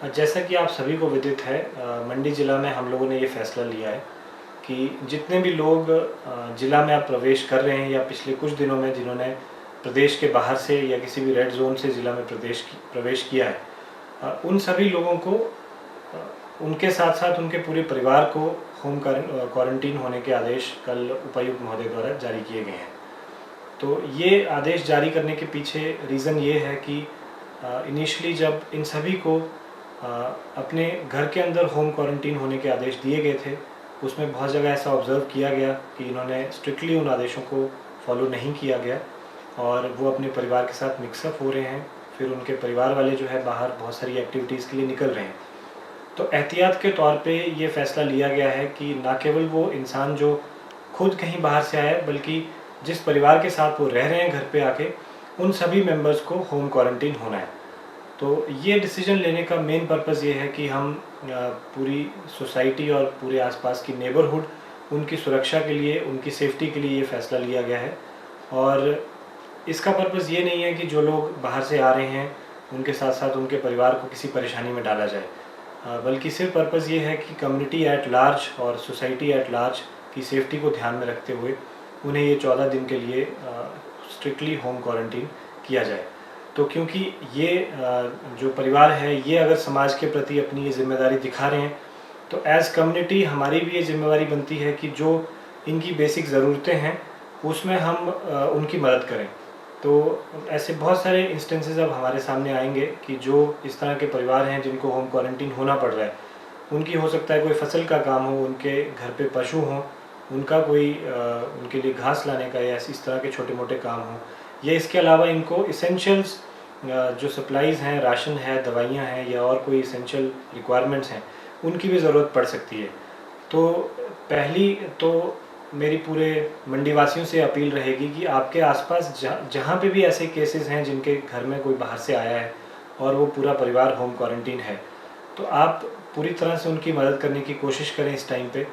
जैसा कि आप सभी को विदित है, मंडी ज़िला में हम लोगों ने ये फैसला लिया है कि जितने भी लोग ज़िला में अब प्रवेश कर रहे हैं या पिछले कुछ दिनों में जिन्होंने प्रदेश के बाहर से या किसी भी रेड जोन से ज़िला में प्रवेश किया है, उन सभी लोगों को उनके साथ साथ उनके पूरे परिवार को होम क्वारंटीन होने के आदेश कल उपायुक्त महोदय द्वारा जारी किए गए हैं। तो ये आदेश जारी करने के पीछे रीज़न ये है कि इनिशियली जब इन सभी को अपने घर के अंदर होम क्वारंटीन होने के आदेश दिए गए थे, उसमें बहुत जगह ऐसा ऑब्ज़र्व किया गया कि इन्होंने स्ट्रिक्टली उन आदेशों को फॉलो नहीं किया गया और वो अपने परिवार के साथ मिक्सअप हो रहे हैं। फिर उनके परिवार वाले जो है बाहर बहुत सारी एक्टिविटीज़ के लिए निकल रहे हैं। तो एहतियात के तौर पे ये फ़ैसला लिया गया है कि ना केवल वो इंसान जो खुद कहीं बाहर से आया है, बल्कि जिस परिवार के साथ वो रह रहे हैं घर पे आके, उन सभी मेंबर्स को होम क्वारंटीन होना है। तो ये डिसीजन लेने का मेन पर्पज़ ये है कि हम पूरी सोसाइटी और पूरे आसपास की नेबरहुड, उनकी सुरक्षा के लिए, उनकी सेफ्टी के लिए ये फ़ैसला लिया गया है। और इसका पर्पज़ ये नहीं है कि जो लोग बाहर से आ रहे हैं उनके साथ साथ उनके परिवार को किसी परेशानी में डाला जाए, बल्कि सिर्फ पर्पज़ ये है कि कम्युनिटी एट लार्ज और सोसाइटी एट लार्ज की सेफ्टी को ध्यान में रखते हुए उन्हें ये 14 दिन के लिए स्ट्रिक्टली होम क्वारंटीन किया जाए। तो क्योंकि ये जो परिवार है ये अगर समाज के प्रति अपनी ये जिम्मेदारी दिखा रहे हैं, तो एज़ कम्युनिटी हमारी भी ये जिम्मेदारी बनती है कि जो इनकी बेसिक ज़रूरतें हैं उसमें हम उनकी मदद करें। तो ऐसे बहुत सारे इंस्टेंसेस अब हमारे सामने आएंगे कि जो इस तरह के परिवार हैं जिनको होम क्वारंटीन होना पड़ रहा है, उनकी हो सकता है कोई फसल का काम हो, उनके घर पे पशु हों, उनका कोई उनके लिए घास लाने का या इस तरह के छोटे मोटे काम हों, या इसके अलावा इनको इसेंशियल्स जो सप्लाईज़ हैं, राशन है, दवाइयाँ हैं या और कोई इसेंशियल रिक्वायरमेंट्स हैं, उनकी भी ज़रूरत पड़ सकती है। तो पहली तो मेरी पूरे मंडी वासियों से अपील रहेगी कि आपके आसपास जहाँ पे भी ऐसे केसेस हैं जिनके घर में कोई बाहर से आया है और वो पूरा परिवार होम क्वारंटीन है, तो आप पूरी तरह से उनकी मदद करने की कोशिश करें इस टाइम पे।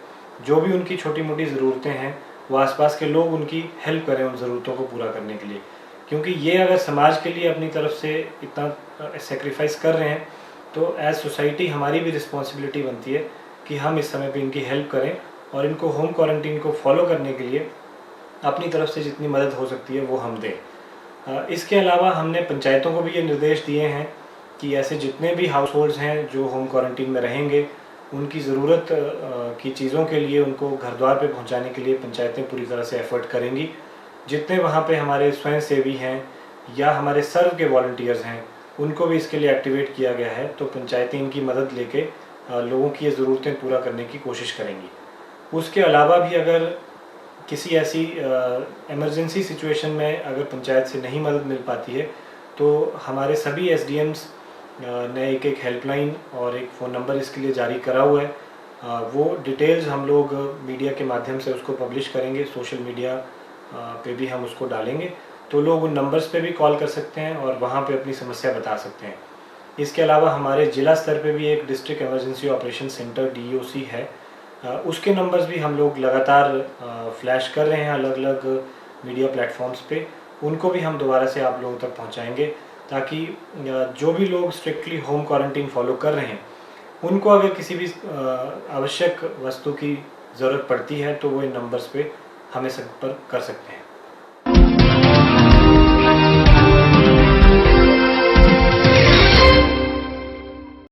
जो भी उनकी छोटी मोटी ज़रूरतें हैं वो आसपास के लोग उनकी हेल्प करें उन ज़रूरतों को पूरा करने के लिए, क्योंकि ये अगर समाज के लिए अपनी तरफ से इतना सेक्रीफाइस कर रहे हैं तो एज सोसाइटी हमारी भी रिस्पॉन्सिबिलिटी बनती है कि हम इस समय पे इनकी हेल्प करें और इनको होम क्वारंटीन को फॉलो करने के लिए अपनी तरफ से जितनी मदद हो सकती है वो हम दें। इसके अलावा हमने पंचायतों को भी ये निर्देश दिए हैं कि ऐसे जितने भी हाउस होल्ड्स हैं जो होम क्वारंटीन में रहेंगे, उनकी ज़रूरत की चीज़ों के लिए उनको घर द्वार पे पहुंचाने के लिए पंचायतें पूरी तरह से एफर्ट करेंगी। जितने वहाँ पे हमारे स्वयंसेवी हैं या हमारे सर्व के वॉलंटियर्स हैं, उनको भी इसके लिए एक्टिवेट किया गया है। तो पंचायतें इनकी मदद लेके लोगों की ये ज़रूरतें पूरा करने की कोशिश करेंगी। उसके अलावा भी अगर किसी ऐसी इमरजेंसी सिचुएशन में अगर पंचायत से नहीं मदद मिल पाती है, तो हमारे सभी एसडीएम्स ने एक हेल्पलाइन और एक फ़ोन नंबर इसके लिए जारी करा हुआ है। वो डिटेल्स हम लोग मीडिया के माध्यम से उसको पब्लिश करेंगे, सोशल मीडिया पे भी हम उसको डालेंगे, तो लोग उन नंबर्स पे भी कॉल कर सकते हैं और वहाँ पे अपनी समस्या बता सकते हैं। इसके अलावा हमारे ज़िला स्तर पे भी एक district emergency operation centre DEOC है, उसके नंबर्स भी हम लोग लगातार फ्लैश कर रहे हैं अलग अलग मीडिया प्लेटफॉर्म्स पे। उनको भी हम दोबारा से आप लोगों तक पहुंचाएंगे ताकि जो भी लोग स्ट्रिक्टली होम क्वारंटीन फॉलो कर रहे हैं, उनको अगर किसी भी आवश्यक वस्तु की ज़रूरत पड़ती है तो वो इन नंबर्स पे हमें संपर्क कर सकते हैं।